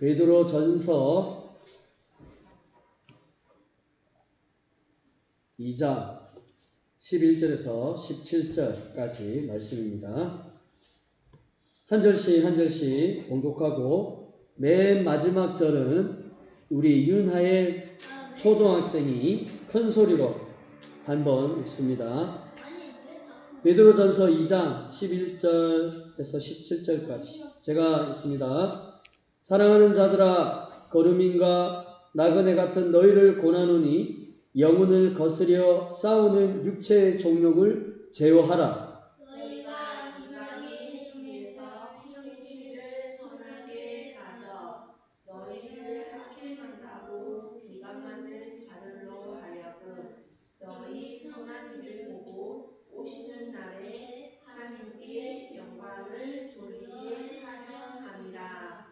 베드로전서 2장 11절에서 17절까지 말씀입니다. 한 절씩 한 절씩 봉독하고 맨 마지막 절은 우리 윤하의 초등학생이 큰 소리로 한번 읽습니다. 베드로전서 2장 11절에서 17절까지 제가 읽습니다. 사랑하는 자들아, 거루민과 나그네 같은 너희를 고나노니 영혼을 거스려 싸우는 육체의 종욕을 제어하라. 너희가 이방인 중에서 형제를 선하게 가져 너희를 악행한다고 비방하는 자들로 하여금 너희 선한 일을 보고 오시는 날에 하나님께 영광을 돌리게 하려 함이라.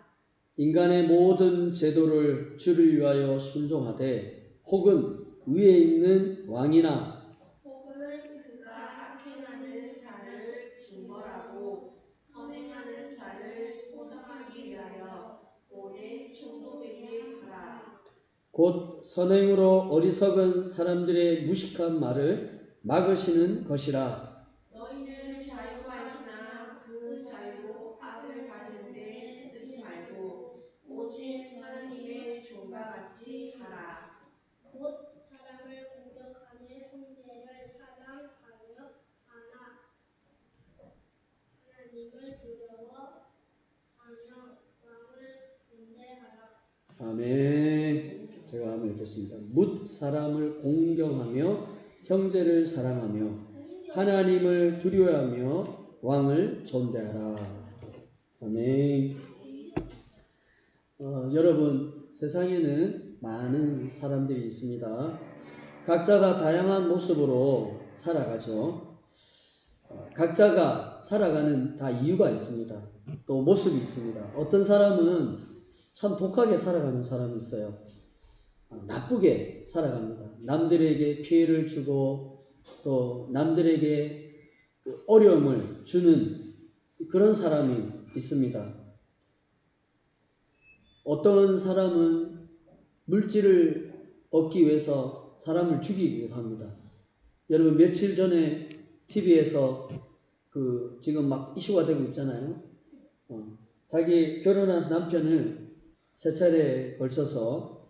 인간의 모든 제도를 주를 위하여 순종하되 혹은 위에 있는 왕이나 혹은 그가 악행하는 자를 징벌하고 선행하는 자를 포상하기 위하여 오래 충독되게 하라. 곧 선행으로 어리석은 사람들의 무식한 말을 막으시는 것이라. 너희는 자유가 있으나 그 자유로 악을 가리는데 쓰지 말고 오직 하나님의 종과 같이 하라. 곧 사람을 공격하며 형제를 사랑하며 하나님을 두려워하며 왕을 존대하라. 아멘. 제가 한번 읽겠습니다. 묻 사람을 공경하며 형제를 사랑하며 하나님을 두려워하며 왕을 존대하라. 아멘. 여러분, 세상에는 많은 사람들이 있습니다. 각자가 다양한 모습으로 살아가죠. 각자가 살아가는 다 이유가 있습니다. 또 모습이 있습니다. 어떤 사람은 참 독하게 살아가는 사람이 있어요. 나쁘게 살아갑니다. 남들에게 피해를 주고 또 남들에게 어려움을 주는 그런 사람이 있습니다. 어떤 사람은 물질을 얻기 위해서 사람을 죽이기도 합니다. 여러분, 며칠 전에 TV에서 지금 막 이슈가 되고 있잖아요. 자기 결혼한 남편을 세 차례에 걸쳐서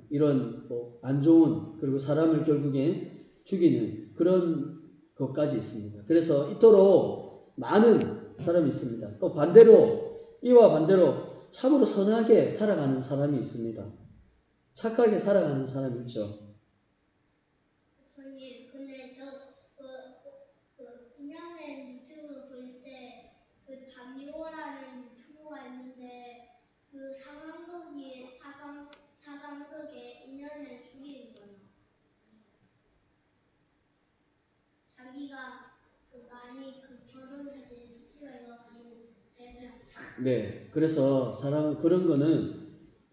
이런 안 좋은, 그리고 사람을 결국에 죽이는 그런 것까지 있습니다. 그래서 이토록 많은 사람이 있습니다. 또 반대로, 이와 반대로 참으로 선하게 살아가는 사람이 있습니다. 착하게 살아가는 사람이 있죠. 선생님, 근데 저 이념의 유튜브 볼 때 그 담요라는 투어가 있는데 그 사감극에 이념을 죽이는 거예요. 자기가 많이 결혼을 하지 스스로여가지고 네, 그래서 그런 거는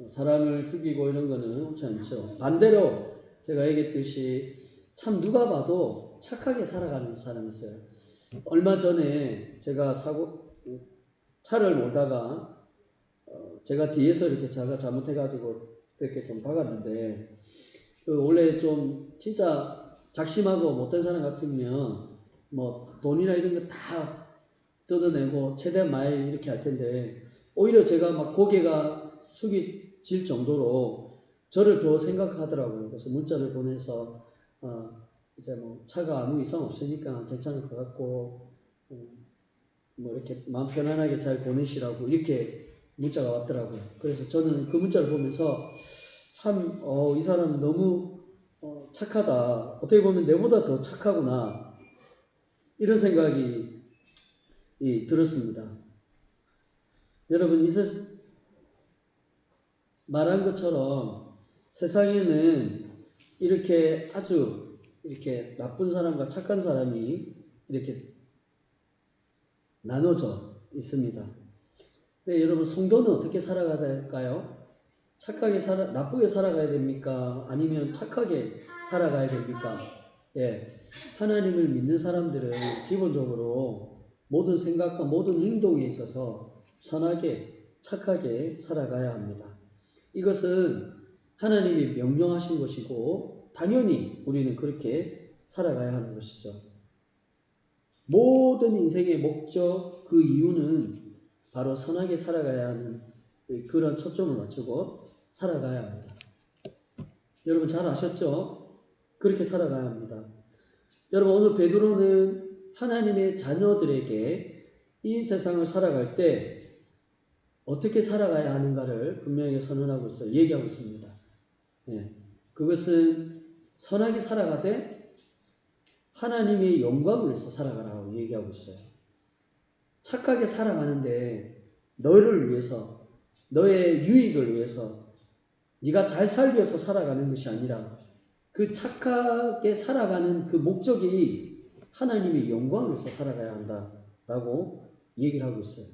사람을 죽이고 이런 거는 옳지 않죠. 반대로 제가 얘기했듯이 참 누가 봐도 착하게 살아가는 사람이 있어요. 얼마 전에 제가 차를 몰다가 제가 뒤에서 이렇게 제가 잘못해가지고 이렇게 좀 박았는데 원래 좀 진짜 작심하고 못된 사람 같으면 뭐 돈이나 이런 거 다 뜯어내고 최대한 많이 이렇게 할 텐데 오히려 제가 막 고개가 숙여질 정도로 저를 더 생각하더라고요. 그래서 문자를 보내서 이제 뭐 차가 아무 이상 없으니까 괜찮을 것 같고 뭐 이렇게 마음 편안하게 잘 보내시라고 이렇게 문자가 왔더라고요. 그래서 저는 그 문자를 보면서 참 이 사람 너무 착하다. 어떻게 보면 내보다 더 착하구나. 이런 생각이 들었습니다. 여러분, 말한 것처럼 세상에는 이렇게 아주 이렇게 나쁜 사람과 착한 사람이 이렇게 나눠져 있습니다. 근데 여러분, 성도는 어떻게 살아가야 될까요? 나쁘게 살아가야 됩니까? 아니면 착하게 살아가야 됩니까? 예. 하나님을 믿는 사람들은 기본적으로 모든 생각과 모든 행동에 있어서 선하게 착하게 살아가야 합니다. 이것은 하나님이 명령하신 것이고 당연히 우리는 그렇게 살아가야 하는 것이죠. 모든 인생의 목적, 그 이유는 바로 선하게 살아가야 하는 그런 초점을 맞추고 살아가야 합니다. 여러분 잘 아셨죠? 그렇게 살아가야 합니다. 여러분 오늘 베드로는 하나님의 자녀들에게 이 세상을 살아갈 때 어떻게 살아가야 하는가를 분명히 선언하고 있어요. 얘기하고 있습니다. 예, 그것은 선하게 살아가되 하나님의 영광을 위해서 살아가라고 얘기하고 있어요. 착하게 살아가는데 너를 위해서, 너의 유익을 위해서, 네가 잘 살기 위해서 살아가는 것이 아니라 그 착하게 살아가는 그 목적이 하나님의 영광을 위해서 살아가야 한다라고 얘기를 하고 있어요.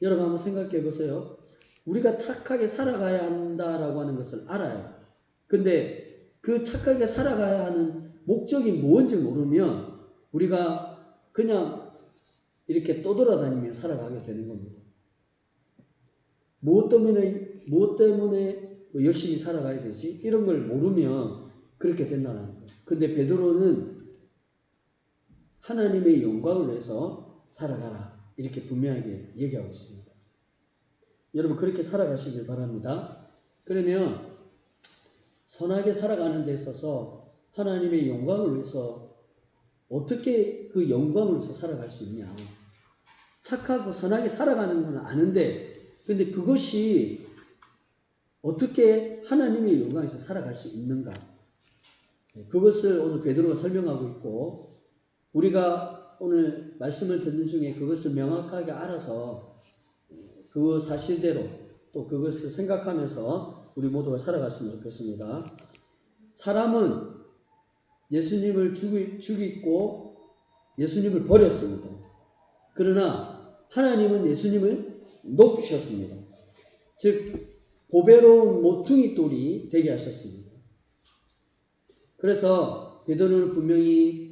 여러분 한번 생각해 보세요. 우리가 착하게 살아가야 한다라고 하는 것을 알아요. 근데 그 착하게 살아가야 하는 목적이 뭔지 모르면 우리가 그냥 이렇게 떠돌아다니며 살아가게 되는 겁니다. 무엇 때문에 열심히 살아가야 되지? 이런 걸 모르면 그렇게 된다는 거예요. 근데 베드로는 하나님의 영광을 위해서 살아가라. 이렇게 분명하게 얘기하고 있습니다. 여러분 그렇게 살아가시길 바랍니다. 그러면 선하게 살아가는 데 있어서 하나님의 영광을 위해서 어떻게 그 영광을 위해서 살아갈 수 있냐. 착하고 선하게 살아가는 건 아는데 근데 그것이 어떻게 하나님의 영광에서 살아갈 수 있는가. 그것을 오늘 베드로가 설명하고 있고 우리가 오늘 말씀을 듣는 중에 그것을 명확하게 알아서 그 사실대로 또 그것을 생각하면서 우리 모두가 살아갔으면 좋겠습니다. 사람은 예수님을 죽이고 예수님을 버렸습니다. 그러나 하나님은 예수님을 높이셨습니다. 즉 보배로운 모퉁이 돌이 되게 하셨습니다. 그래서 베드로는 분명히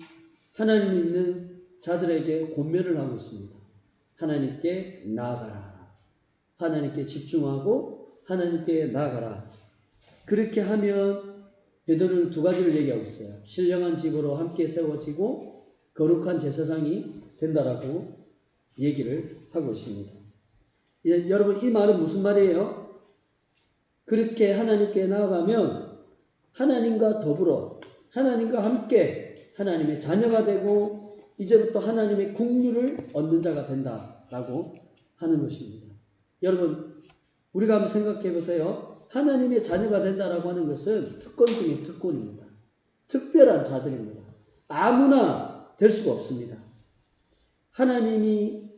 하나님 믿는 자들에게 권면을 하고 있습니다. 하나님께 나아가라. 하나님께 집중하고 하나님께 나아가라. 그렇게 하면 베드로는 두 가지를 얘기하고 있어요. 신령한 집으로 함께 세워지고 거룩한 제사장이 된다라고 얘기를 하고 있습니다. 여러분 이 말은 무슨 말이에요? 그렇게 하나님께 나아가면 하나님과 더불어 하나님과 함께 하나님의 자녀가 되고 이제부터 하나님의 국류를 얻는 자가 된다라고 하는 것입니다. 여러분 우리가 한번 생각해 보세요. 하나님의 자녀가 된다라고 하는 것은 특권 중에 특권입니다. 특별한 자들입니다. 아무나 될 수가 없습니다. 하나님이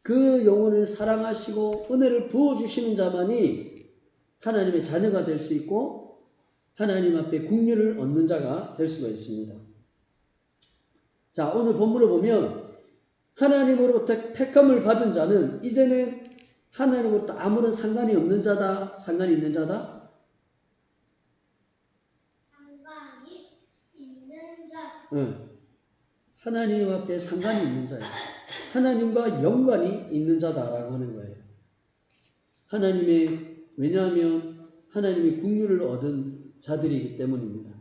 그 영혼을 사랑하시고 은혜를 부어주시는 자만이 하나님의 자녀가 될 수 있고 하나님 앞에 국류를 얻는 자가 될 수가 있습니다. 자, 오늘 본문을 보면 하나님으로부터 택함을 받은 자는 이제는 하나님으로부터 아무런 상관이 없는 자다, 상관이 있는 자다? 상관이 있는 자. 응. 하나님 앞에 상관이 있는 자예요. 하나님과 연관이 있는 자다라고 하는 거예요. 왜냐하면 하나님의 국류를 얻은 자들이기 때문입니다.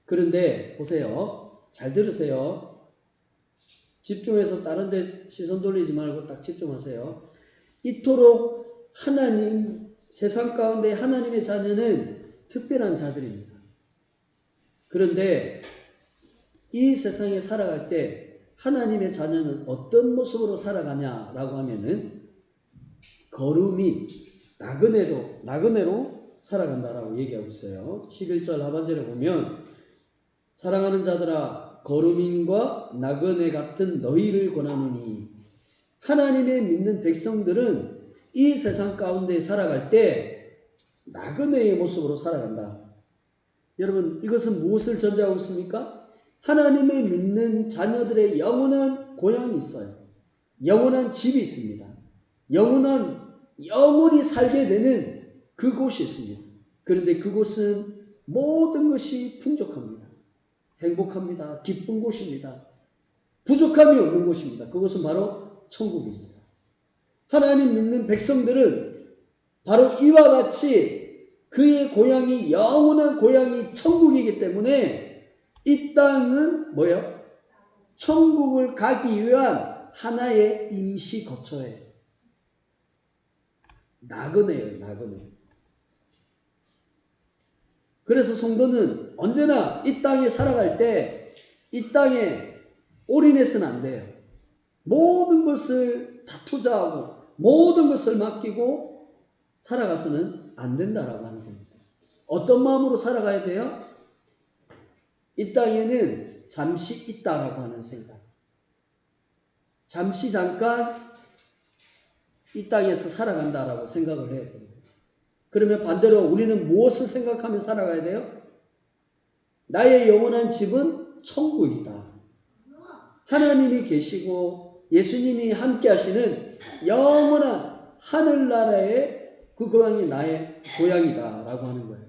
그런데 보세요. 잘 들으세요. 집중해서 다른 데 시선 돌리지 말고 딱 집중하세요. 이토록 세상 가운데 하나님의 자녀는 특별한 자들입니다. 그런데 이 세상에 살아갈 때 하나님의 자녀는 어떤 모습으로 살아가냐라고 하면은 거룩이 나그네로 살아간다라고 얘기하고 있어요. 11절 하반절에 보면 사랑하는 자들아 거룩인과 나그네 같은 너희를 권하노니 하나님의 믿는 백성들은 이 세상 가운데 살아갈 때 나그네의 모습으로 살아간다. 여러분 이것은 무엇을 전제하고 있습니까? 하나님의 믿는 자녀들의 영원한 고향이 있어요. 영원한 집이 있습니다. 영원히 살게 되는 그곳이 있습니다. 그런데 그곳은 모든 것이 풍족합니다. 행복합니다. 기쁜 곳입니다. 부족함이 없는 곳입니다. 그것은 바로 천국입니다. 하나님 믿는 백성들은 바로 이와 같이 그의 고향이 영원한 고향이 천국이기 때문에 이 땅은 뭐예요? 천국을 가기 위한 하나의 임시 거처예요. 나그네예요, 나그네. 그래서 성도는 언제나 이 땅에 살아갈 때 이 땅에 올인해서는 안 돼요. 모든 것을 다 투자하고 모든 것을 맡기고 살아가서는 안 된다라고 하는 겁니다. 어떤 마음으로 살아가야 돼요? 이 땅에는 잠시 있다라고 하는 생각. 잠시 잠깐 이 땅에서 살아간다라고 생각을 해야 됩니다. 그러면 반대로 우리는 무엇을 생각하며 살아가야 돼요? 나의 영원한 집은 천국이다. 하나님이 계시고 예수님이 함께 하시는 영원한 하늘나라의 그 고향이 나의 고향이다 라고 하는 거예요.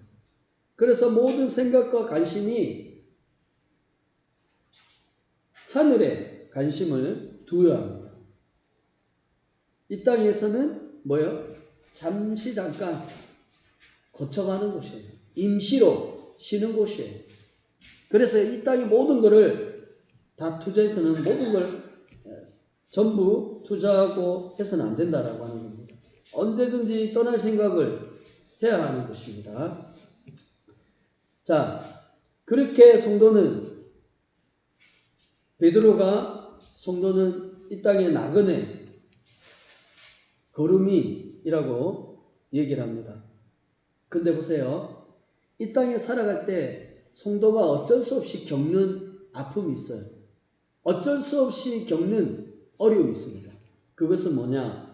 그래서 모든 생각과 관심이 하늘에 관심을 두어야 합니다. 이 땅에서는 뭐예요? 잠시 잠깐 거쳐가는 곳이에요. 임시로 쉬는 곳이에요. 그래서 이 땅의 모든 것을 다 투자해서는 모든 걸 전부 투자하고 해서는 안 된다라고 하는 겁니다. 언제든지 떠날 생각을 해야 하는 것입니다. 자, 그렇게 베드로가 성도는 이 땅의 나그네 거루민이라고 얘기를 합니다. 근데 보세요. 이 땅에 살아갈 때 성도가 어쩔 수 없이 겪는 아픔이 있어요. 어쩔 수 없이 겪는 어려움이 있습니다. 그것은 뭐냐?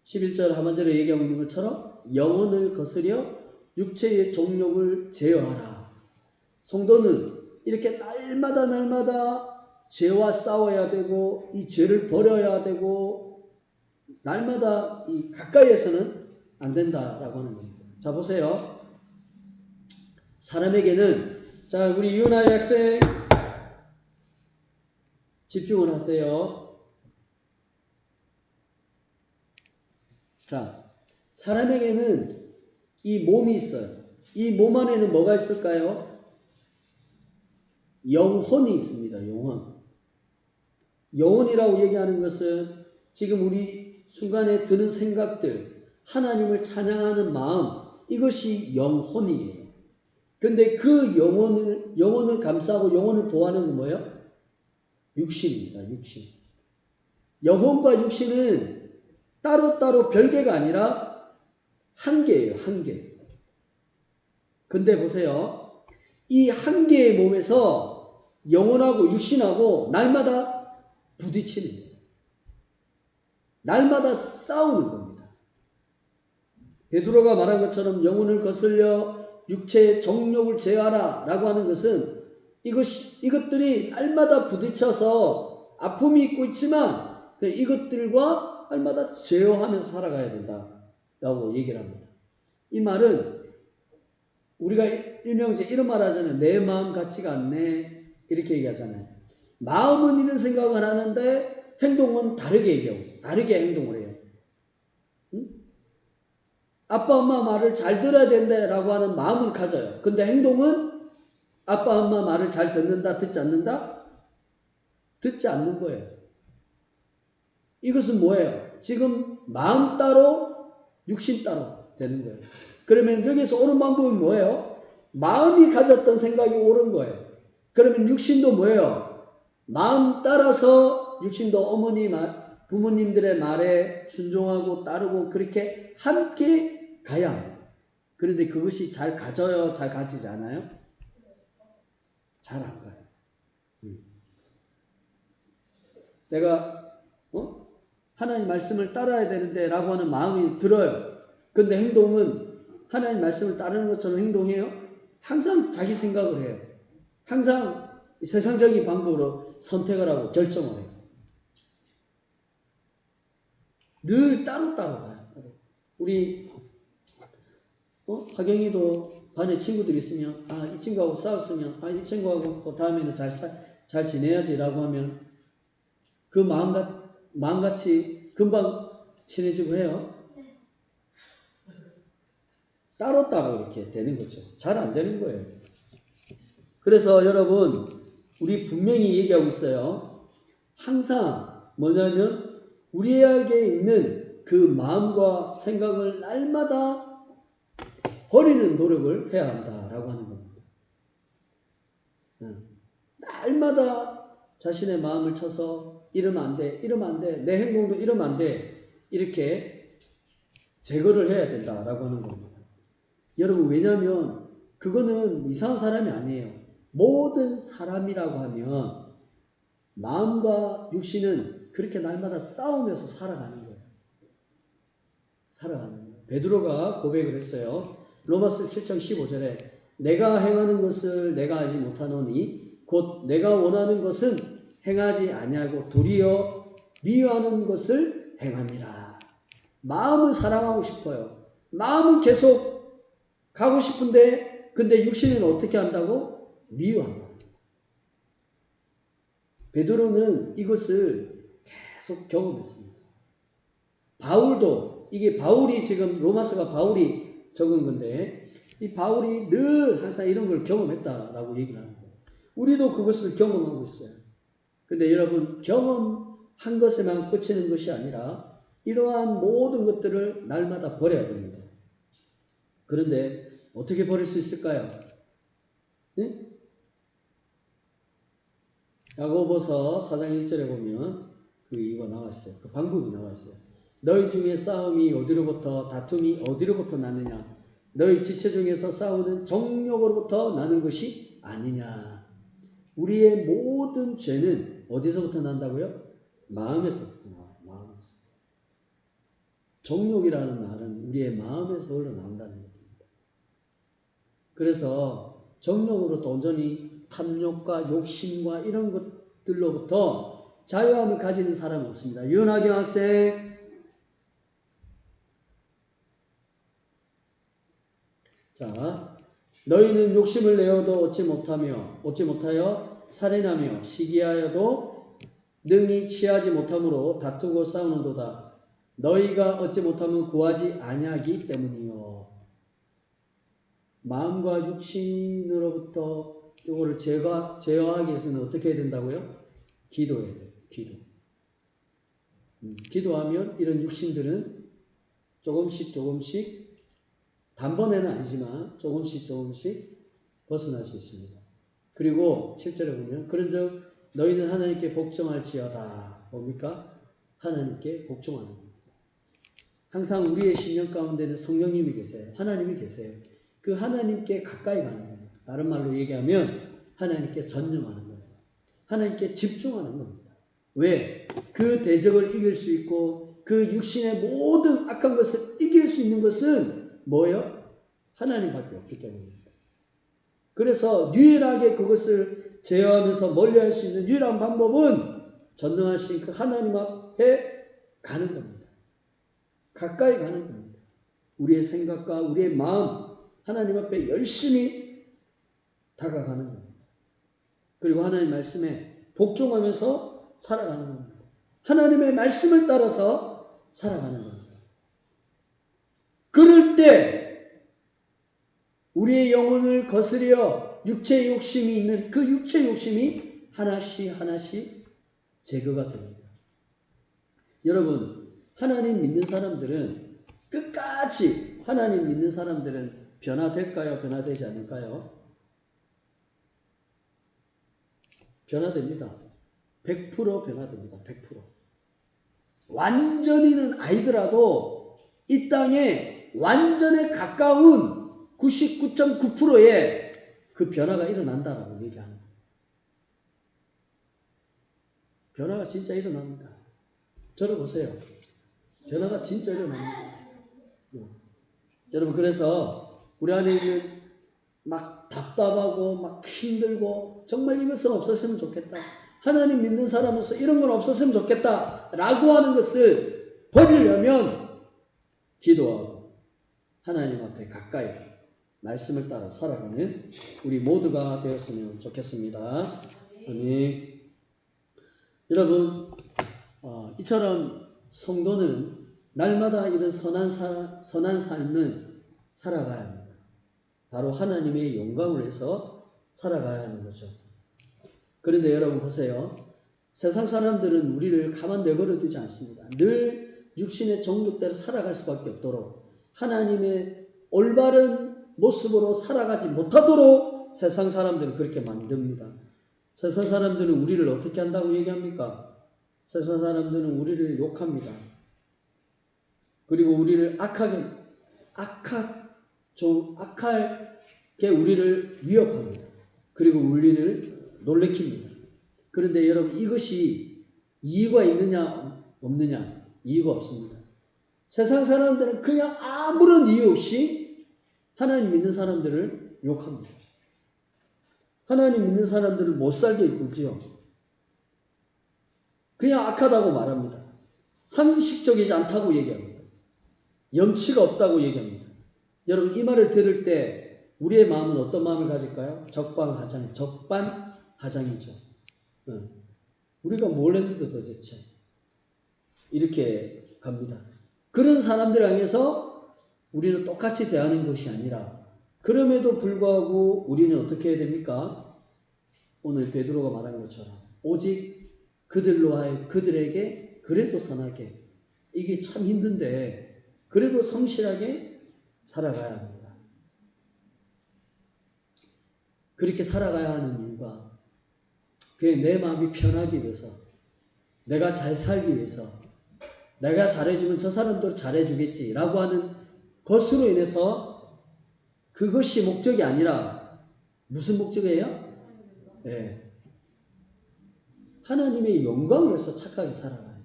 11절 하반절에 얘기하고 있는 것처럼 영혼을 거스려 육체의 종욕을 제어하라. 성도는 이렇게 날마다 죄와 싸워야 되고 이 죄를 버려야 되고 날마다 이 가까이에서는 안 된다라고 하는 겁니다. 자, 보세요. 사람에게는, 자, 우리 유나이 학생 집중을 하세요. 자, 사람에게는 이 몸이 있어요. 이 몸 안에는 뭐가 있을까요? 영혼이 있습니다. 영혼. 영혼이라고 얘기하는 것은 지금 우리 순간에 드는 생각들, 하나님을 찬양하는 마음, 이것이 영혼이에요. 근데 그 영혼을 감싸고 영혼을 보호하는 건 뭐예요? 육신입니다. 육신. 영혼과 육신은 따로따로 별개가 아니라 한 개예요. 한 개. 근데 보세요. 이 한 개의 몸에서 영혼하고 육신하고 날마다 부딪히는 거예요. 날마다 싸우는 겁니다. 베드로가 말한 것처럼 영혼을 거슬려 육체의 정욕을 제어하라 라고 하는 것은 이것들이 날마다 부딪혀서 아픔이 있고 있지만 이것들과 날마다 제어하면서 살아가야 된다 라고 얘기를 합니다. 이 말은 우리가 일명제 이런 말 하잖아요. 내 마음 같지가 않네 이렇게 얘기하잖아요. 마음은 이런 생각을 하는데 행동은 다르게 얘기하고 있어요. 다르게 행동을 해요. 응? 아빠 엄마 말을 잘 들어야 된다라고 하는 마음은 가져요. 근데 행동은 아빠 엄마 말을 잘 듣는다 듣지 않는다? 듣지 않는 거예요. 이것은 뭐예요? 지금 마음 따로 육신 따로 되는 거예요. 그러면 여기서 옳은 방법이 뭐예요? 마음이 가졌던 생각이 옳은 거예요. 그러면 육신도 뭐예요? 마음 따라서 육신도 어머니 말, 부모님들의 말에 순종하고 따르고 그렇게 함께 가야 합니다. 그런데 그것이 잘 가져요? 잘 가지지 않아요? 잘 안 가요. 내가 하나님 말씀을 따라야 되는데 라고 하는 마음이 들어요. 근데 행동은 하나님 말씀을 따르는 것처럼 행동해요? 항상 자기 생각을 해요. 항상 세상적인 방법으로 선택을 하고 결정을 해요. 늘 따로따로 가요. 우리 하경이도 반에 친구들이 있으면 이 친구하고 싸웠으면 이 친구하고 그 다음에는 잘 지내야지 라고 하면 그 마음같이 금방 친해지고 해요? 네. 따로따로 이렇게 되는 거죠. 잘 안 되는 거예요. 그래서 여러분, 우리 분명히 얘기하고 있어요. 항상 뭐냐면 우리에게 있는 그 마음과 생각을 날마다 버리는 노력을 해야 한다라고 하는 겁니다. 날마다 자신의 마음을 쳐서 이러면 안 돼, 이러면 안 돼, 내 행동도 이러면 안 돼, 이렇게 제거를 해야 된다라고 하는 겁니다. 여러분, 왜냐하면 그거는 이상한 사람이 아니에요. 모든 사람이라고 하면 마음과 육신은 그렇게 날마다 싸우면서 살아가는 거예요. 살아가는 거예요. 베드로가 고백을 했어요. 로마서 7장 15절에 내가 행하는 것을 내가 하지 못하노니 곧 내가 원하는 것은 행하지 아니하고 도리어 미워하는 것을 행함이라. 마음은 사랑하고 싶어요. 마음은 계속 가고 싶은데 근데 육신은 어떻게 한다고? 미워한다. 베드로는 이것을 계속 경험했습니다. 바울도 이게 바울이 지금 로마서가 바울이 적은 건데 이 바울이 늘 항상 이런 걸 경험했다라고 얘기를 하는 거예요. 우리도 그것을 경험하고 있어요. 근데 여러분 경험한 것에만 그치는 것이 아니라 이러한 모든 것들을 날마다 버려야 됩니다. 그런데 어떻게 버릴 수 있을까요? 네? 야고보서 4장 1절에 보면 이거 나와 있어요. 그 방법이 나와 있어요. 너희 중에 싸움이 어디로부터 다툼이 어디로부터 나느냐? 너희 지체 중에서 싸우는 정욕으로부터 나는 것이 아니냐? 우리의 모든 죄는 어디서부터 난다고요? 마음에서부터 나와요. 마음에서. 정욕이라는 말은 우리의 마음에서 흘러나온다는 얘기입니다. 그래서 정욕으로부터 온전히 탐욕과 욕심과 이런 것들로부터 자유함을 가지는 사람은 없습니다. 윤하경 학생. 자, 너희는 욕심을 내어도 얻지 못하여 살인하며 시기하여도 능히 취하지 못함으로 다투고 싸우는도다. 너희가 얻지 못하면 구하지 아니하기 때문이요. 마음과 육신으로부터 이거를 제어하기 위해서는 어떻게 해야 된다고요? 기도해야 돼요. 기도. 기도하면 이런 육신들은 조금씩 단번에는 아니지만 조금씩 벗어날 수 있습니다. 그리고 7절에 보면 그런즉 너희는 하나님께 복종할지어다. 뭡니까? 하나님께 복종하는 겁니다. 항상 우리의 심령 가운데는 성령님이 계세요. 하나님이 계세요. 그 하나님께 가까이 가는 겁니다. 다른 말로 얘기하면 하나님께 전념하는 겁니다. 하나님께 집중하는 겁니다. 왜? 그 대적을 이길 수 있고 그 육신의 모든 악한 것을 이길 수 있는 것은 뭐예요? 하나님밖에 없기 때문입니다. 그래서 유일하게 그것을 제어하면서 멀리할 수 있는 유일한 방법은 전능하신 그 하나님 앞에 가는 겁니다. 가까이 가는 겁니다. 우리의 생각과 우리의 마음 하나님 앞에 열심히 다가가는 겁니다. 그리고 하나님 말씀에 복종하면서 살아가는 겁니다. 하나님의 말씀을 따라서 살아가는 겁니다. 그럴 때 우리의 영혼을 거스려 육체의 욕심이 있는 그 육체의 욕심이 하나씩 제거가 됩니다. 여러분, 하나님 믿는 사람들은 끝까지 하나님 믿는 사람들은 변화될까요? 변화되지 않을까요? 변화됩니다. 100% 변화됩니다. 100%. 완전히는 아니더라도 이 땅에 완전에 가까운 99.9%의 그 변화가 일어난다라고 얘기하는 거예요. 변화가 진짜 일어납니다. 저를 보세요. 변화가 진짜 일어납니다. 여러분, 그래서 우리 안에 있는 막 답답하고 막 힘들고 정말 이것은 없었으면 좋겠다. 하나님 믿는 사람으로서 이런 건 없었으면 좋겠다 라고 하는 것을 버리려면 기도하고 하나님 앞에 가까이 말씀을 따라 살아가는 우리 모두가 되었으면 좋겠습니다. 아멘. 여러분, 이처럼 성도는 날마다 이런 선한 삶은 살아가야 합니다. 바로 하나님의 영광을 위해서 살아가야 하는 거죠. 그런데 여러분 보세요. 세상 사람들은 우리를 가만 내버려 두지 않습니다. 늘 육신의 정욕대로 살아갈 수밖에 없도록 하나님의 올바른 모습으로 살아가지 못하도록 세상 사람들은 그렇게 만듭니다. 세상 사람들은 우리를 어떻게 한다고 얘기합니까? 세상 사람들은 우리를 욕합니다. 그리고 우리를 악하게 우리를 위협합니다. 그리고 우리를 놀래킵니다. 그런데 여러분 이것이 이유가 있느냐 없느냐? 이유가 없습니다. 세상 사람들은 그냥 아무런 이유 없이 하나님 믿는 사람들을 욕합니다. 하나님 믿는 사람들을 못 살게 이끌지요. 그냥 악하다고 말합니다. 상식적이지 않다고 얘기합니다. 염치가 없다고 얘기합니다. 여러분 이 말을 들을 때 우리의 마음은 어떤 마음을 가질까요? 적반하장이죠. 우리가 뭘 했는데 도대체 이렇게 갑니다. 그런 사람들 향해서 우리는 똑같이 대하는 것이 아니라 그럼에도 불구하고 우리는 어떻게 해야 됩니까? 오늘 베드로가 말한 것처럼 오직 그들에게 그래도 선하게, 이게 참 힘든데 그래도 성실하게 살아가야 합니다. 그렇게 살아가야 하는 이유가 그게 내 마음이 편하기 위해서, 내가 잘 살기 위해서, 내가 잘해주면 저 사람도 잘해주겠지라고 하는 것으로 인해서 그것이 목적이 아니라 무슨 목적이에요? 네. 하나님의 영광을 위해서 착하게 살아가야 돼요.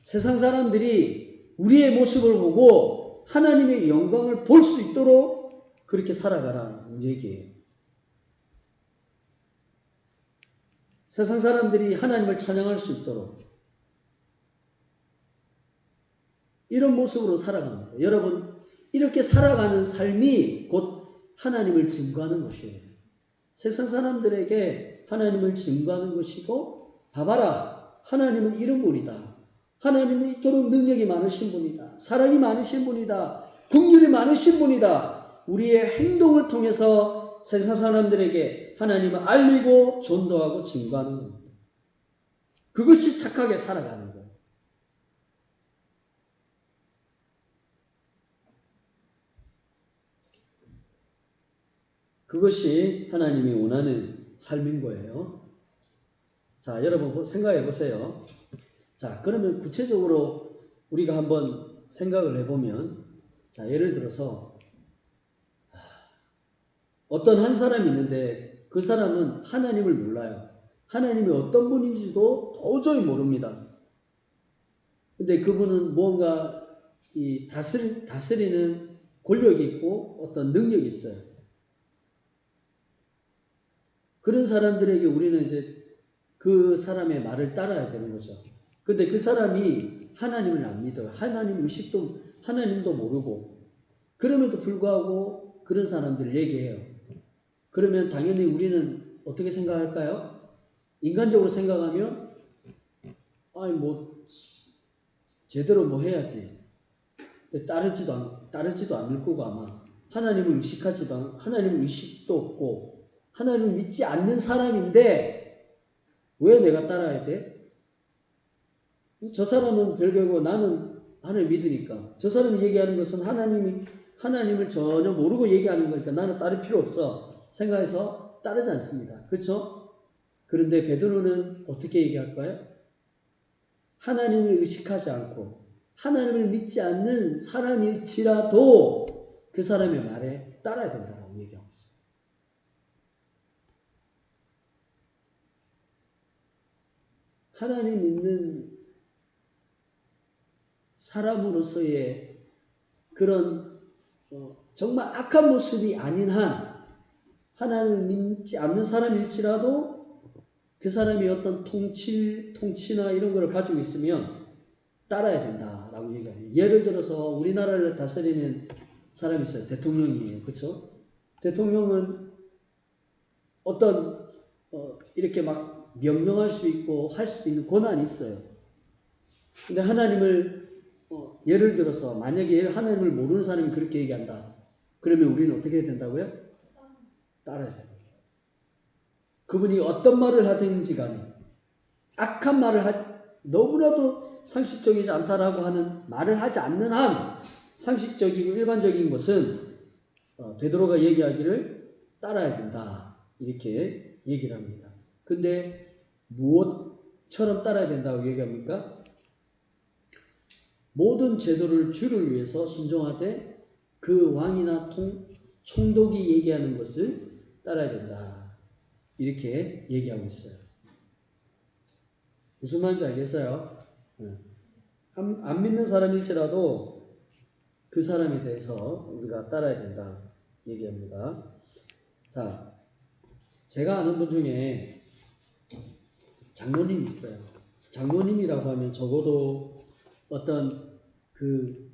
세상 사람들이 우리의 모습을 보고 하나님의 영광을 볼 수 있도록 그렇게 살아가라는 얘기예요. 세상 사람들이 하나님을 찬양할 수 있도록 이런 모습으로 살아갑니다. 여러분, 이렇게 살아가는 삶이 곧 하나님을 증거하는 것이에요. 세상 사람들에게 하나님을 증거하는 것이고, 봐봐라, 하나님은 이런 분이다. 하나님은 이토록 능력이 많으신 분이다. 사랑이 많으신 분이다. 긍휼이 많으신 분이다. 우리의 행동을 통해서 세상 사람들에게 하나님을 알리고 전도하고 증거하는 겁니다. 그것이 착하게 살아가는 거예요. 그것이 하나님이 원하는 삶인 거예요. 자, 여러분 생각해 보세요. 자, 그러면 구체적으로 우리가 한번 생각을 해보면, 자, 예를 들어서 어떤 한 사람이 있는데 그 사람은 하나님을 몰라요. 하나님이 어떤 분인지도 도저히 모릅니다. 근데 그분은 무언가 이 다스리는 권력이 있고 어떤 능력이 있어요. 그런 사람들에게 우리는 이제 그 사람의 말을 따라야 되는 거죠. 근데 그 사람이 하나님을 안 믿어요. 하나님도 모르고. 그럼에도 불구하고 그런 사람들을 얘기해요. 그러면 당연히 우리는 어떻게 생각할까요? 인간적으로 생각하면, 제대로 해야지. 따르지도 않을 거고 아마. 하나님을 의식도 없고, 하나님을 믿지 않는 사람인데, 왜 내가 따라야 돼? 저 사람은 별개고 나는 하나님 믿으니까. 저 사람이 얘기하는 것은 하나님을 전혀 모르고 얘기하는 거니까 나는 따를 필요 없어 생각해서 따르지 않습니다. 그렇죠? 그런데 베드로는 어떻게 얘기할까요? 하나님을 의식하지 않고 하나님을 믿지 않는 사람일지라도 그 사람의 말에 따라야 된다고 얘기하고 있어요. 하나님 믿는 사람으로서의 그런 정말 악한 모습이 아닌 한 하나님을 믿지 않는 사람일지라도 그 사람이 어떤 통치나 이런 걸 가지고 있으면 따라야 된다라고 얘기합니다. 예를 들어서 우리나라를 다스리는 사람이 있어요. 대통령이에요. 그렇죠? 대통령은 어떤 이렇게 막 명령할 수 있고 할 수도 있는 권한이 있어요. 근데 하나님을 예를 들어서 만약에 하나님을 모르는 사람이 그렇게 얘기한다. 그러면 우리는 어떻게 해야 된다고요? 따라야 돼요. 그분이 어떤 말을 하든지 간에 악한 말을 너무나도 상식적이지 않다라고 하는 말을 하지 않는 한 상식적이고 일반적인 것은 베드로가 얘기하기를 따라야 된다. 이렇게 얘기를 합니다. 근데 무엇처럼 따라야 된다고 얘기합니까? 모든 제도를 주를 위해서 순종하되 그 왕이나 총독이 얘기하는 것을 따라야 된다. 이렇게 얘기하고 있어요. 무슨 말인지 알겠어요? 안 믿는 사람일지라도 그 사람에 대해서 우리가 따라야 된다. 얘기합니다. 자, 제가 아는 분 중에 장로님이 있어요. 장로님이라고 하면 적어도 어떤 그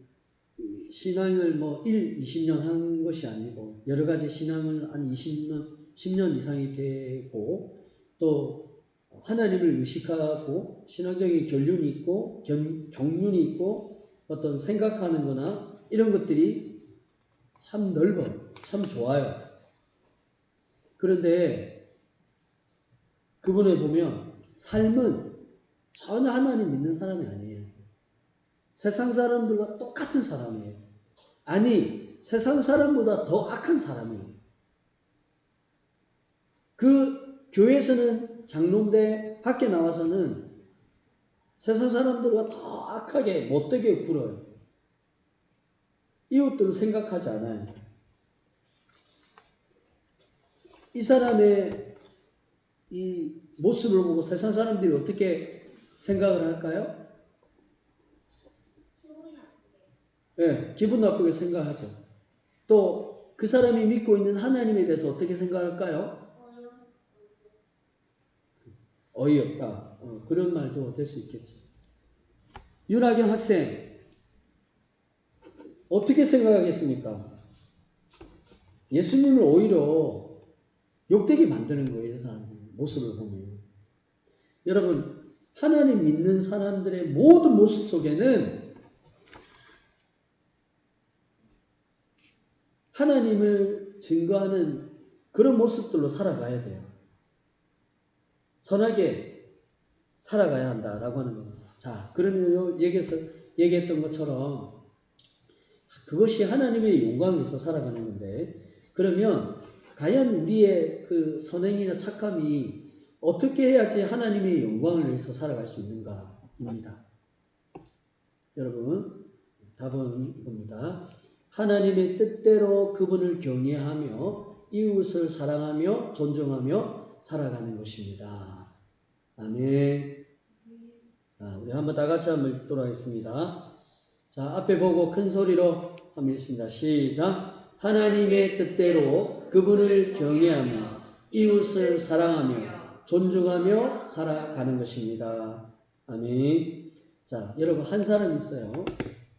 신앙을 20년 한 것이 아니고 여러 가지 신앙을 한 20년, 10년 이상이 되고 또 하나님을 의식하고 신앙적인 결륜이 있고 경륜이 있고 어떤 생각하는 거나 이런 것들이 참 넓어요. 참 좋아요. 그런데 그분을 보면 삶은 전혀 하나님 믿는 사람이 아니에요. 세상 사람들과 똑같은 사람이에요. 아니, 세상 사람보다 더 악한 사람이에요. 그 교회에서는 장로인데 밖에 나와서는 세상 사람들과 더 악하게 못되게 굴어요. 이웃들을 생각하지 않아요. 이 사람의 이 모습을 보고 세상 사람들이 어떻게 생각을 할까요? 네, 기분 나쁘게 생각하죠. 또 그 사람이 믿고 있는 하나님에 대해서 어떻게 생각할까요? 어이없다. 그런 말도 될 수 있겠죠. 윤하경 학생 어떻게 생각하겠습니까? 예수님을 오히려 욕되게 만드는 거예요. 이 사람들 모습을 보면. 여러분, 하나님 믿는 사람들의 모든 모습 속에는 하나님을 증거하는 그런 모습들로 살아가야 돼요. 선하게 살아가야 한다라고 하는 겁니다. 자, 그러면 얘기했던 것처럼 그것이 하나님의 영광을 위해서 살아가는 건데, 그러면 과연 우리의 그 선행이나 착함이 어떻게 해야지 하나님의 영광을 위해서 살아갈 수 있는가입니다. 여러분, 답은 이겁니다. 하나님의 뜻대로 그분을 경외하며 이웃을 사랑하며 존중하며 살아가는 것입니다. 아멘. 자, 우리 한번 다 같이 한번 읽도록 하겠습니다. 자, 앞에 보고 큰 소리로 한번 읽습니다. 시작. 하나님의 뜻대로 그분을 경외하며 이웃을 사랑하며 존중하며 살아가는 것입니다. 아멘. 자, 여러분, 한 사람이 있어요.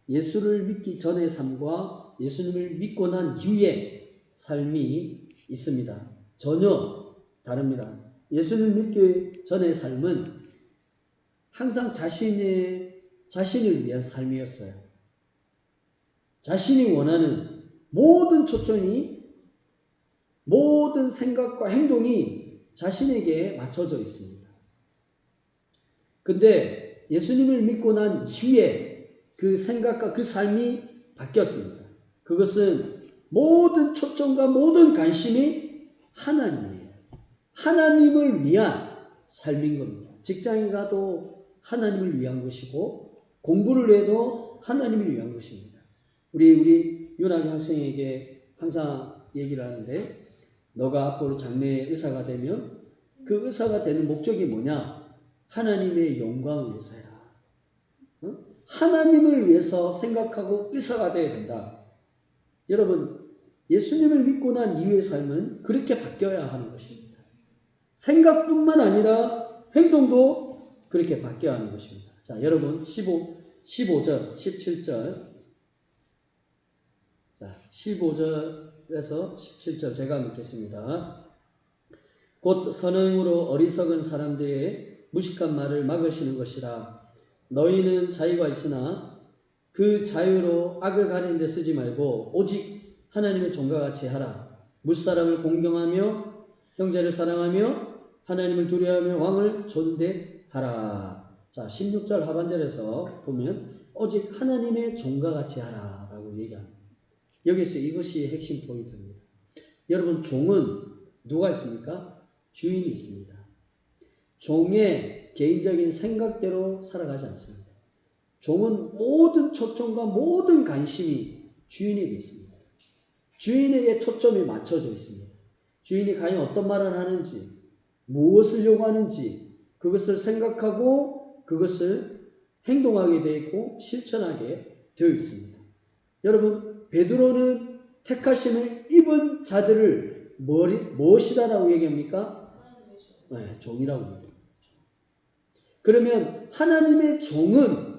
예수를 믿기 전의 삶과 예수님을 믿고 난 이후의 삶이 있습니다. 전혀 다릅니다. 예수를 믿기 전의 삶은 항상 자신을 위한 삶이었어요. 자신이 원하는 모든 초점이, 모든 생각과 행동이 자신에게 맞춰져 있습니다. 근데 예수님을 믿고 난 이후에 그 생각과 그 삶이 바뀌었습니다. 그것은 모든 초점과 모든 관심이 하나님이에요. 하나님을 위한 삶인 겁니다. 직장에 가도 하나님을 위한 것이고 공부를 해도 하나님을 위한 것입니다. 우리 윤학이 학생에게 항상 얘기를 하는데, 너가 앞으로 장래의 의사가 되면 그 의사가 되는 목적이 뭐냐? 하나님의 영광을 위해서 해라. 하나님을 위해서 생각하고 의사가 되어야 된다. 여러분, 예수님을 믿고 난 이후의 삶은 그렇게 바뀌어야 하는 것입니다. 생각뿐만 아니라 행동도 그렇게 바뀌어야 하는 것입니다. 자, 여러분 15절, 17절. 자, 15절에서 17절 제가 읽겠습니다. 곧 선행으로 어리석은 사람들의 무식한 말을 막으시는 것이라. 너희는 자유가 있으나 그 자유로 악을 가리는 데 쓰지 말고 오직 하나님의 종과 같이 하라. 무사람을 공경하며 형제를 사랑하며 하나님을 두려워하며 왕을 존대하라. 자, 16절 하반절에서 보면 오직 하나님의 종과 같이 하라 라고 얘기합니다. 여기서 이것이 핵심 포인트입니다. 여러분, 종은 누가 있습니까? 주인이 있습니다. 종의 개인적인 생각대로 살아가지 않습니다. 종은 모든 초점과 모든 관심이 주인에게 있습니다. 주인에게 초점이 맞춰져 있습니다. 주인이 과연 어떤 말을 하는지, 무엇을 요구하는지 그것을 생각하고 그것을 행동하게 되어 있고 실천하게 되어 있습니다. 여러분, 베드로는 택하심을 입은 자들을 무엇이다라고 얘기합니까? 네, 종이라고 얘기합니다. 그러면 하나님의 종은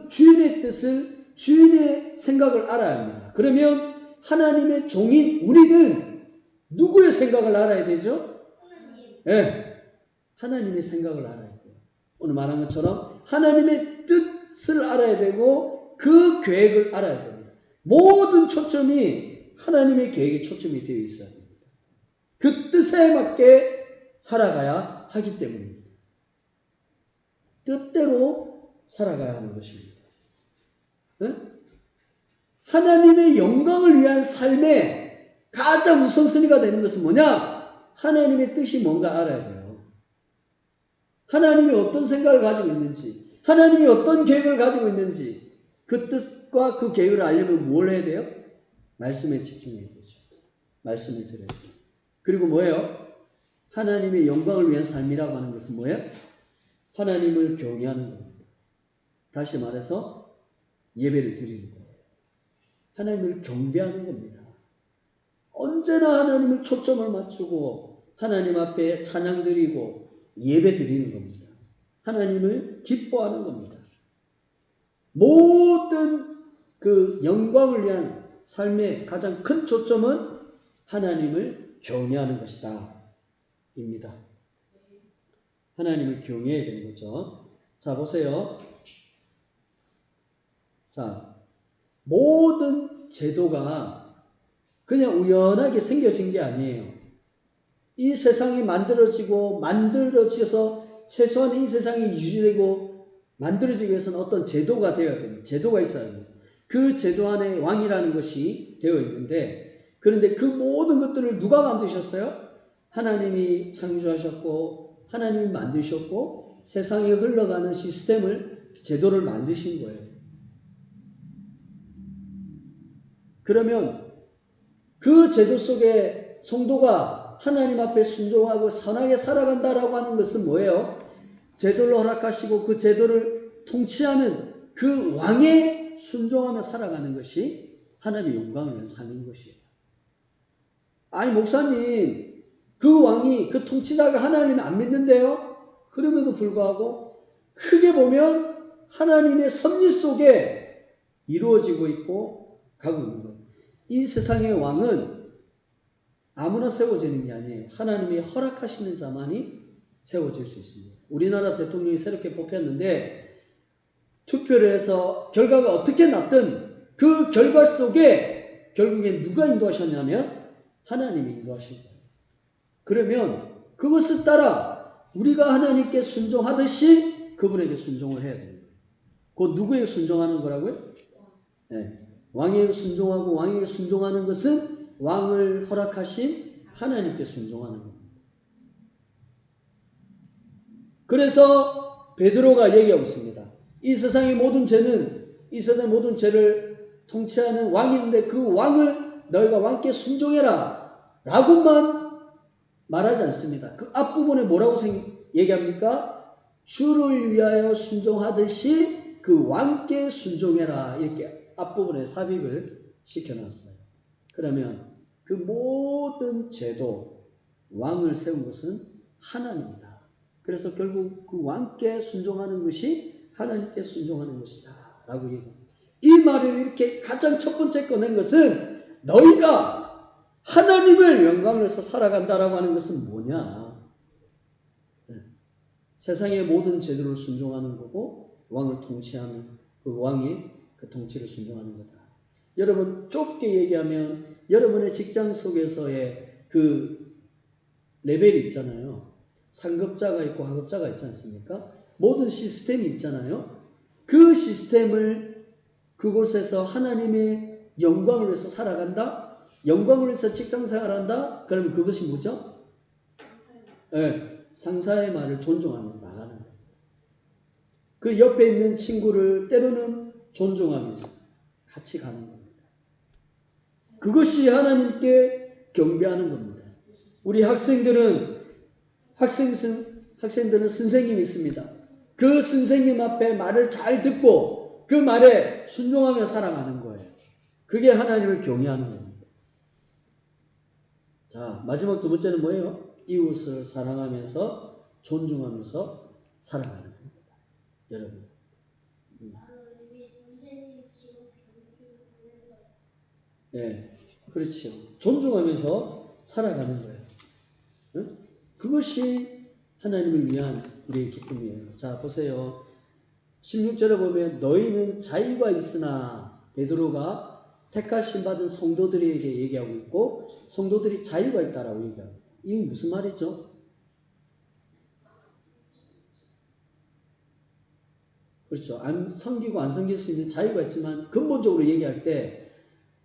주인의 뜻을, 주인의 생각을 알아야 합니다. 그러면 하나님의 종인 우리는 누구의 생각을 알아야 되죠? 네, 하나님의 생각을 알아야 돼요. 오늘 말한 것처럼 하나님의 뜻을 알아야 되고 그 계획을 알아야 됩니다. 모든 초점이 하나님의 계획에 초점이 되어 있어야 됩니다. 그 뜻에 맞게 살아가야 하기 때문입니다. 뜻대로 살아가야 하는 것입니다. 네? 하나님의 영광을 위한 삶의 가장 우선순위가 되는 것은 뭐냐? 하나님의 뜻이 뭔가 알아야 돼요. 하나님이 어떤 생각을 가지고 있는지, 하나님이 어떤 계획을 가지고 있는지 그 뜻과 그 계획을 알려면 뭘 해야 돼요? 말씀에 집중해야 되죠. 말씀을 들어야 돼요. 그리고 뭐예요? 하나님의 영광을 위한 삶이라고 하는 것은 뭐예요? 하나님을 경외하는 겁니다. 다시 말해서 예배를 드리는 거예요. 하나님을 경배하는 겁니다. 언제나 하나님을 초점을 맞추고 하나님 앞에 찬양 드리고 예배 드리는 겁니다. 하나님을 기뻐하는 겁니다. 모든 그 영광을 위한 삶의 가장 큰 초점은 하나님을 경외하는 것이다. 입니다. 하나님을 경외해야 되는 거죠. 자, 보세요. 자, 모든 제도가 그냥 우연하게 생겨진 게 아니에요. 이 세상이 만들어져서 최소한 이 세상이 유지되고 만들어지기 위해서는 어떤 제도가 되어야 됩니다. 제도가 있어야 합니다. 그 제도 안에 왕이라는 것이 되어 있는데, 그런데 그 모든 것들을 누가 만드셨어요? 하나님이 창조하셨고 하나님이 만드셨고 세상에 흘러가는 시스템을, 제도를 만드신 거예요. 그러면 그 제도 속에 성도가 하나님 앞에 순종하고 선하게 살아간다라고 하는 것은 뭐예요? 제도를 허락하시고 그 제도를 통치하는 그 왕에 순종하며 살아가는 것이 하나님의 영광을 위한 삶인 것이에요. 아니, 목사님, 그 왕이, 그 통치자가 하나님을 안 믿는데요? 그럼에도 불구하고 크게 보면 하나님의 섭리 속에 이루어지고 있고 가고 있는 거예요. 이 세상의 왕은 아무나 세워지는 게 아니에요. 하나님이 허락하시는 자만이 세워질 수 있습니다. 우리나라 대통령이 새롭게 뽑혔는데 투표를 해서 결과가 어떻게 났든 그 결과 속에 결국엔 누가 인도하셨냐면 하나님이 인도하신 거예요. 그러면 그것을 따라 우리가 하나님께 순종하듯이 그분에게 순종을 해야 됩니다. 그 누구에게 순종하는 거라고요? 네. 왕에게 순종하고, 왕에게 순종하는 것은 왕을 허락하신 하나님께 순종하는 겁니다. 그래서 베드로가 얘기하고 있습니다. 이 세상의 모든 죄는, 이 세상의 모든 죄를 통치하는 왕인데 그 왕을 너희가 왕께 순종해라 라고만 말하지 않습니다. 그 앞부분에 뭐라고 얘기합니까? 주를 위하여 순종하듯이 그 왕께 순종해라, 이렇게 앞부분에 삽입을 시켜놨어요. 그러면 그 모든 제도, 왕을 세운 것은 하나님이다. 그래서 결국 그 왕께 순종하는 것이 하나님께 순종하는 것이다 라고 얘기합니다. 이 말을 이렇게 가장 첫 번째 꺼낸 것은 너희가 하나님을 영광을 해서 살아간다라고 하는 것은 뭐냐? 세상의 모든 제도를 순종하는 거고 왕을 통치하는 그 왕이 그 통치를 순종하는 거다. 여러분 좁게 얘기하면 여러분의 직장 속에서의 그 레벨이 있잖아요. 상급자가 있고 하급자가 있지 않습니까? 모든 시스템이 있잖아요. 그 시스템을 그곳에서 하나님의 영광을 위해서 살아간다? 영광을 위해서 직장 생활한다? 그러면 그것이 뭐죠? 네, 상사의 말을 존중하며 나가는 거예요. 그 옆에 있는 친구를 때로는 존중하면서 같이 가는 겁니다. 그것이 하나님께 경배하는 겁니다. 우리 학생들은 선생님이 있습니다. 그 선생님 앞에 말을 잘 듣고 그 말에 순종하며 살아가는 거예요. 그게 하나님을 경외하는 겁니다. 자, 마지막 두 번째는 뭐예요? 이웃을 사랑하면서 존중하면서 살아가는 겁니다. 여러분. 네, 그렇죠. 존중하면서 살아가는 거예요. 응? 그것이 하나님을 위한 우리의 기쁨이에요. 자, 보세요. 16절에 보면 너희는 자유가 있으나 베드로가 택하심 받은 성도들에게 얘기하고 있고 성도들이 자유가 있다라고 얘기하고 이게 무슨 말이죠? 그렇죠. 안 섬기고 안 섬길 수 있는 자유가 있지만 근본적으로 얘기할 때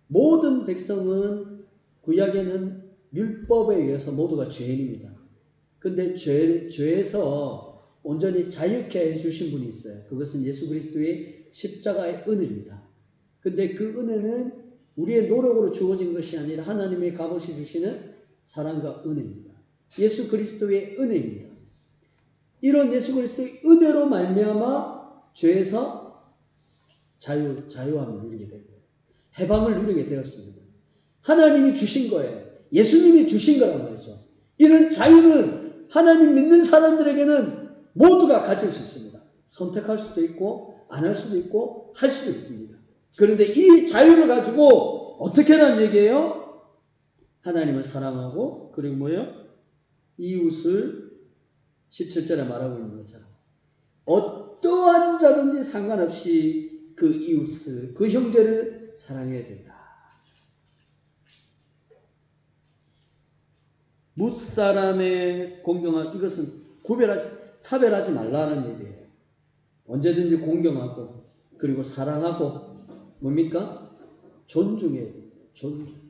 모든 백성은 구약에는 율법에 의해서 모두가 죄인입니다. 근데 죄에서 온전히 자유케 해주신 분이 있어요. 그것은 예수 그리스도의 십자가의 은혜입니다. 근데 그 은혜는 우리의 노력으로 주어진 것이 아니라 하나님의 값없이 주시는 사랑과 은혜입니다. 예수 그리스도의 은혜입니다. 이런 예수 그리스도의 은혜로 말미암아 죄에서 자유함을 누리게 된 거예요. 해방을 누리게 되었습니다. 하나님이 주신 거예요. 예수님이 주신 거란 말이죠. 이런 자유는 하나님 믿는 사람들에게는 모두가 가질 수 있습니다. 선택할 수도 있고 안 할 수도 있고 할 수도 있습니다. 그런데 이 자유를 가지고 어떻게 하라는 얘기예요? 하나님을 사랑하고 그리고 뭐예요? 이웃을 17절에 말하고 있는 것처럼 어떠한 자든지 상관없이 그 이웃을 그 형제를 사랑해야 된다. 뭇사람의 공경함 이것은 차별하지 말라는 얘기예요. 언제든지 공경하고 그리고 사랑하고 뭡니까? 존중해야 됩니다. 존중.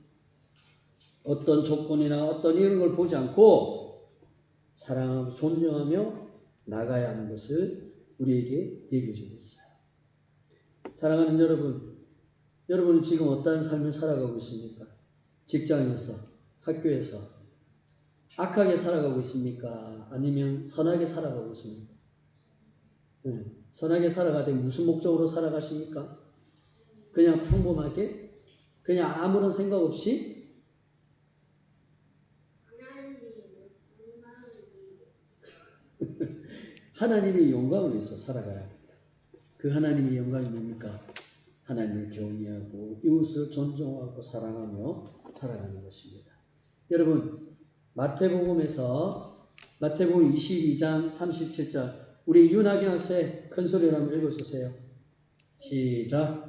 어떤 조건이나 어떤 이런 걸 보지 않고 사랑하고 존중하며 나가야 하는 것을 우리에게 얘기해 주고 있어요. 사랑하는 여러분, 여러분은 지금 어떠한 삶을 살아가고 있습니까? 직장에서, 학교에서 악하게 살아가고 있습니까? 아니면 선하게 살아가고 있습니까? 네. 선하게 살아가되 무슨 목적으로 살아가십니까? 그냥 평범하게? 그냥 아무런 생각 없이? 하나님의 영광을 위해서 살아가야 합니다. 그 하나님의 영광이 뭡니까? 하나님을 경외하고 이웃을 존중하고 사랑하며 살아가는 것입니다. 여러분 마태복음 22장 37절 우리 윤하경 학생 큰 소리로 한번 읽어주세요. 시작.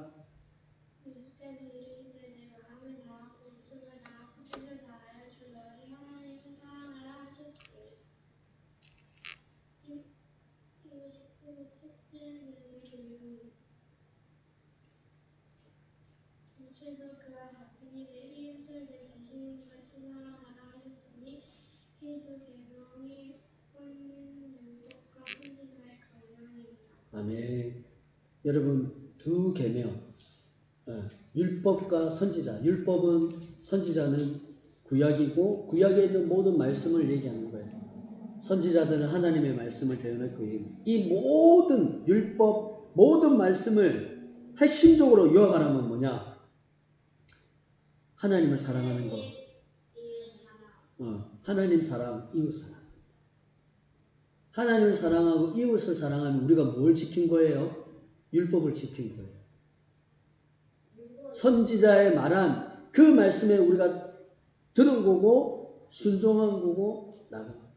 아멘. 여러분 두 계명 율법과 선지자 율법은 선지자는 구약이고 구약에 있는 모든 말씀을 얘기하는 거예요. 선지자들은 하나님의 말씀을 대언했고 이 모든 율법 모든 말씀을 핵심적으로 요약하라면 뭐냐? 하나님을 사랑하는 거. 하나님 사랑, 이웃 사랑. 하나님을 사랑하고 이웃을 사랑하면 우리가 뭘 지킨 거예요? 율법을 지킨 거예요. 선지자의 말한 그 말씀에 우리가 들은 거고 순종한 거고 나간 거예요.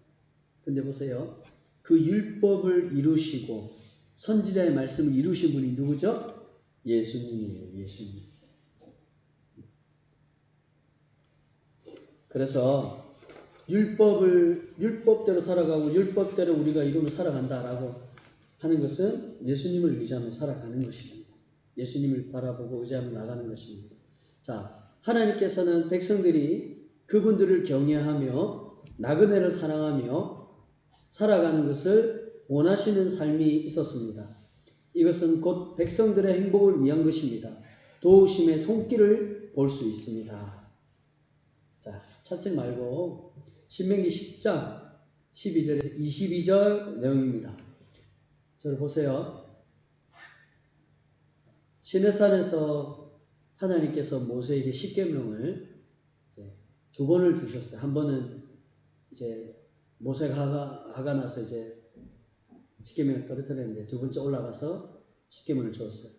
근데 보세요. 그 그 율법을 이루시고 선지자의 말씀을 이루신 분이 누구죠? 예수님이에요. 예수님. 그래서 율법대로 살아가고 율법대로 우리가 이루며 살아간다라고 하는 것은 예수님을 의지하며 살아가는 것입니다. 예수님을 바라보고 의지하며 나가는 것입니다. 자, 하나님께서는 백성들이 그분들을 경외하며 나그네를 사랑하며 살아가는 것을 원하시는 삶이 있었습니다. 이것은 곧 백성들의 행복을 위한 것입니다. 도우심의 손길을 볼 수 있습니다. 자, 찾지 말고 신명기 10장 12절에서 22절 내용입니다. 저를 보세요. 시내산에서 하나님께서 모세에게 십계명을 두 번을 주셨어요. 한 번은 이제 모세가 화가 나서 이제 십계명을 떨어뜨렸는데 두 번째 올라가서 십계명을 주었어요.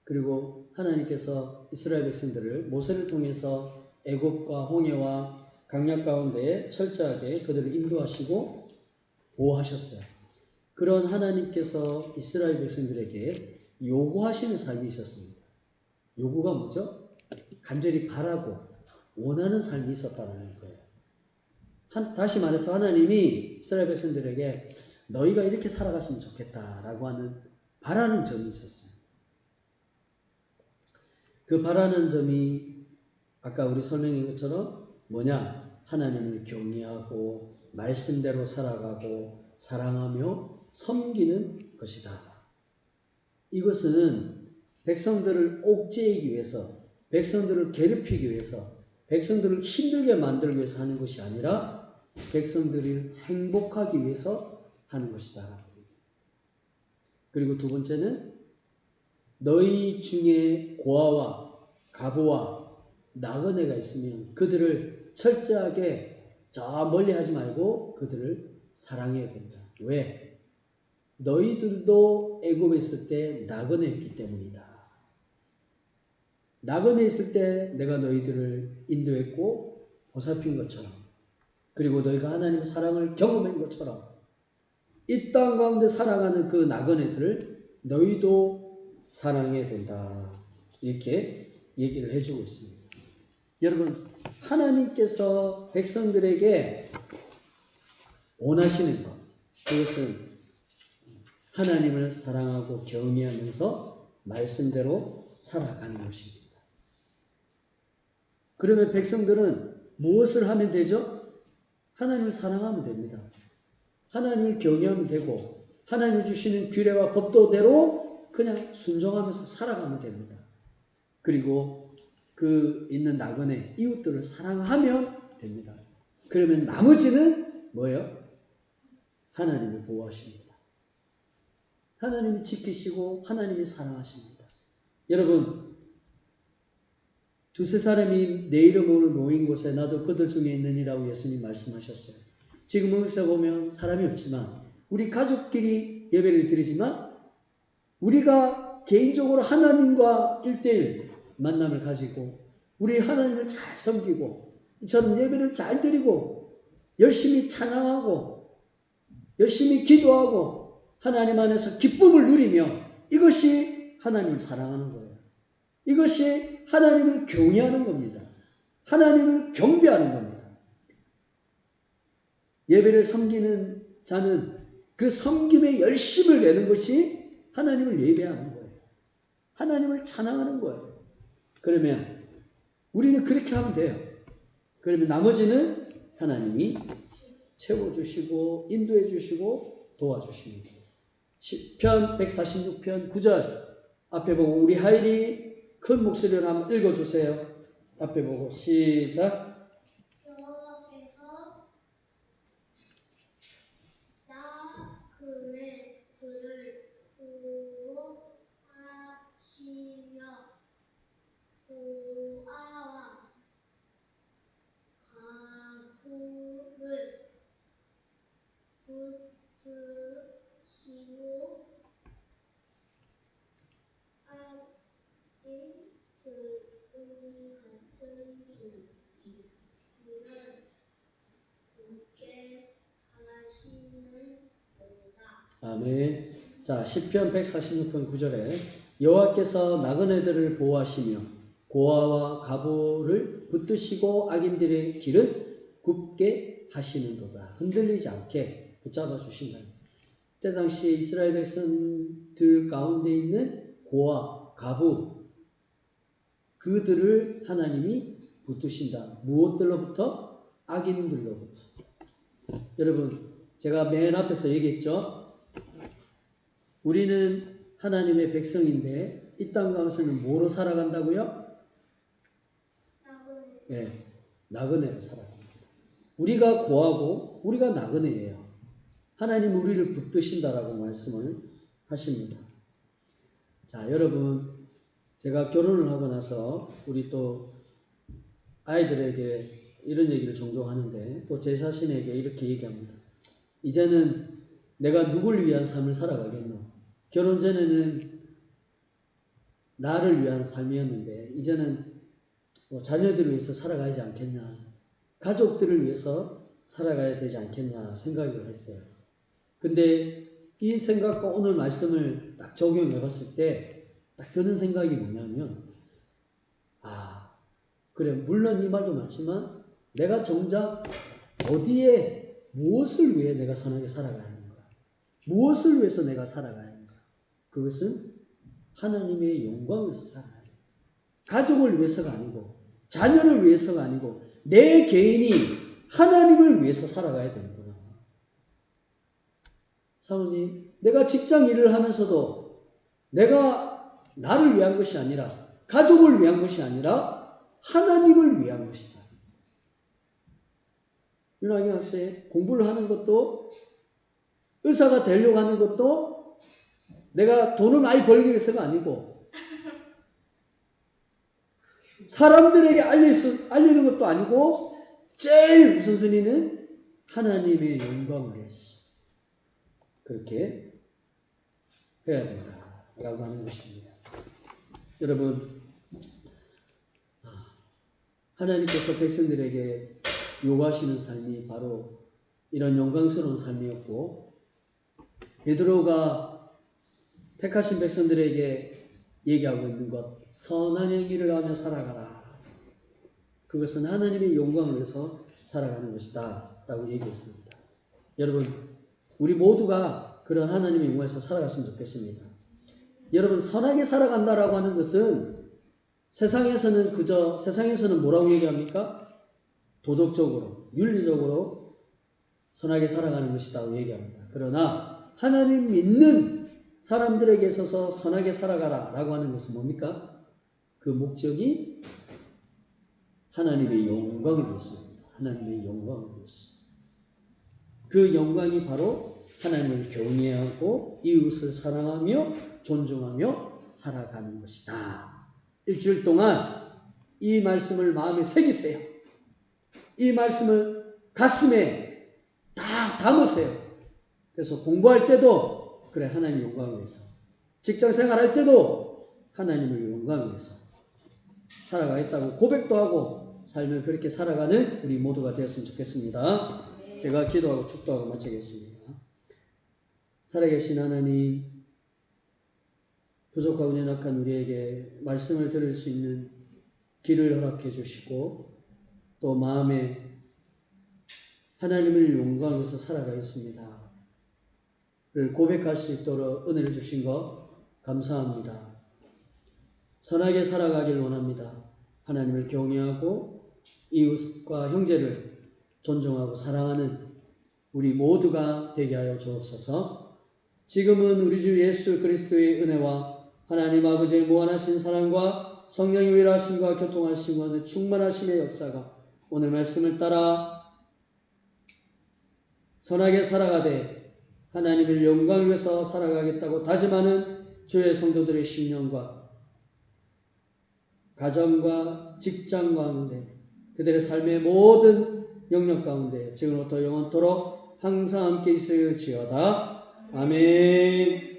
그리고 하나님께서 이스라엘 백성들을 모세를 통해서 애굽과 홍해와 강약 가운데 철저하게 그들을 인도하시고 보호하셨어요. 그런 하나님께서 이스라엘 백성들에게 요구하시는 삶이 있었습니다. 요구가 뭐죠? 간절히 바라고 원하는 삶이 있었다는 거예요. 다시 말해서 하나님이 이스라엘 백성들에게 너희가 이렇게 살아갔으면 좋겠다라고 하는 바라는 점이 있었어요. 그 바라는 점이 아까 우리 설명한 것처럼 뭐냐? 하나님을 경외하고 말씀대로 살아가고 사랑하며 섬기는 것이다. 이것은 백성들을 옥죄이기 위해서, 백성들을 괴롭히기 위해서, 백성들을 힘들게 만들기 위해서 하는 것이 아니라 백성들이 행복하기 위해서 하는 것이다. 그리고 두 번째는 너희 중에 고아와 가부와 나그네가 있으면 그들을 철저하게 저 멀리 하지 말고 그들을 사랑해야 된다. 왜? 너희들도 애굽에 있을 때 나그네였기 때문이다. 나그네 있을 때 내가 너희들을 인도했고 보살핀 것처럼, 그리고 너희가 하나님의 사랑을 경험한 것처럼 이 땅 가운데 살아가는 그 나그네들을 너희도 사랑해야 된다. 이렇게 얘기를 해주고 있습니다. 여러분, 하나님께서 백성들에게 원하시는 것, 그것은 하나님을 사랑하고 경외하면서 말씀대로 살아가는 것입니다. 그러면 백성들은 무엇을 하면 되죠? 하나님을 사랑하면 됩니다. 하나님을 경외하면 되고 하나님이 주시는 규례와 법도대로 그냥 순종하면서 살아가면 됩니다. 그리고 그 있는 나그네 이웃들을 사랑하면 됩니다. 그러면 나머지는 뭐예요? 하나님이 보호하십니다. 하나님이 지키시고 하나님이 사랑하십니다. 여러분, 두세 사람이 내 이름으로 모인 곳에 나도 그들 중에 있느니라고 예수님 말씀하셨어요. 지금 여기서 보면 사람이 없지만 우리 가족끼리 예배를 드리지만 우리가 개인적으로 하나님과 1대1 만남을 가지고 우리 하나님을 잘 섬기고 이처럼 예배를 잘 드리고 열심히 찬양하고 열심히 기도하고 하나님 안에서 기쁨을 누리며 이것이 하나님을 사랑하는 거예요. 이것이 하나님을 경외하는 겁니다. 하나님을 경배하는 겁니다. 예배를 섬기는 자는 그 섬김에 열심을 내는 것이 하나님을 예배하는 거예요. 하나님을 찬양하는 거예요. 그러면 우리는 그렇게 하면 돼요. 그러면 나머지는 하나님이 채워주시고 인도해 주시고 도와주십니다. 시편 146편 9절 앞에 보고 우리 하일이 큰 목소리로 한번 읽어주세요. 앞에 보고 시작. 여호와께서 나그네들을 보호하시며 고아와 가부를 붙드시고 아기들의 같은 길을 굳게 하시는 아멘. 자, 시편 146편 9절에 여호와께서 나그네들을 보호하시며 고아와 가보를 붙드시고 악인들의 길을 굽게 하시는도다. 흔들리지 않게 붙잡아 주신다. 그때 당시에 이스라엘 백성들 가운데 있는 고아, 가부 그들을 하나님이 붙드신다. 무엇들로부터? 악인들로부터. 여러분, 제가 맨 앞에서 얘기했죠. 우리는 하나님의 백성인데 이 땅 가운데서는 뭐로 살아간다고요? 네, 나그네로 살아갑니다. 우리가 고하고 우리가 나그네예요. 하나님 우리를 붙드신다라고 말씀을 하십니다. 자, 여러분, 제가 결혼을 하고 나서 우리 또 아이들에게 이런 얘기를 종종 하는데 또 제 자신에게 이렇게 얘기합니다. 이제는 내가 누굴 위한 삶을 살아가겠노? 결혼 전에는 나를 위한 삶이었는데 이제는 자녀들을 위해서 살아가야지 않겠냐, 가족들을 위해서 살아가야 되지 않겠냐 생각을 했어요. 근데 이 생각과 오늘 말씀을 딱 적용해 봤을 때 딱 드는 생각이 뭐냐면, 그래, 물론 이 말도 맞지만 내가 정작 어디에 무엇을 위해 내가 선하게 살아가야 하는가, 무엇을 위해서 내가 살아가야 하는가, 그것은 하나님의 영광을 위해서 살아가야 해요. 가족을 위해서가 아니고 자녀를 위해서가 아니고 내 개인이 하나님을 위해서 살아가야 되는구나. 사모님, 내가 직장 일을 하면서도 내가 나를 위한 것이 아니라, 가족을 위한 것이 아니라 하나님을 위한 것이다. 윤학영 학생, 공부를 하는 것도, 의사가 되려고 하는 것도 내가 돈을 많이 벌기 위해서가 아니고, 사람들에게 알리는 것도 아니고, 제일 우선순위는 하나님의 영광을 위해서 그렇게 해야 된다라고 하는 것입니다. 여러분, 하나님께서 백성들에게 요구하시는 삶이 바로 이런 영광스러운 삶이었고, 베드로가 택하신 백성들에게 얘기하고 있는 것, 선한 행위를 하며 살아가라. 그것은 하나님의 영광을 위해서 살아가는 것이다 라고 얘기했습니다. 여러분, 우리 모두가 그런 하나님의 영광에서 살아갔으면 좋겠습니다. 여러분, 선하게 살아간다라고 하는 것은 세상에서는 뭐라고 얘기합니까? 도덕적으로, 윤리적으로 선하게 살아가는 것이라고 얘기합니다. 그러나 하나님 믿는 사람들에게 있어서 선하게 살아가라 라고 하는 것은 뭡니까? 그 목적이 하나님의 영광을 위해서입니다. 하나님의 영광을 위해서. 그 영광이 바로 하나님을 경외하고 이웃을 사랑하며 존중하며 살아가는 것이다. 일주일 동안 이 말씀을 마음에 새기세요. 이 말씀을 가슴에 다 담으세요. 그래서 공부할 때도 그래, 하나님 영광을 위해서, 직장 생활할 때도 하나님을 영광을 위해서 살아가겠다고 고백도 하고 삶을 그렇게 살아가는 우리 모두가 되었으면 좋겠습니다. 제가 기도하고 축도하고 마치겠습니다. 살아계신 하나님, 부족하고 연약한 우리에게 말씀을 들을 수 있는 길을 허락해 주시고 또 마음에 하나님을 영광으로서 살아가겠습니다 를 고백할 수 있도록 은혜를 주신 것 감사합니다. 선하게 살아가길 원합니다. 하나님을 경외하고 이웃과 형제를 존중하고 사랑하는 우리 모두가 되게 하여 주옵소서. 지금은 우리 주 예수 그리스도의 은혜와 하나님 아버지의 무한하신 사랑과 성령의 위로하심과 교통하심과 충만하심의 역사가 오늘 말씀을 따라 선하게 살아가되 하나님의 영광을 위해서 살아가겠다고 다짐하는 주의 성도들의 심령과 가정과 직장 가운데 그들의 삶의 모든 영역 가운데 지금부터 영원토록 항상 함께 있을지어다. 아멘.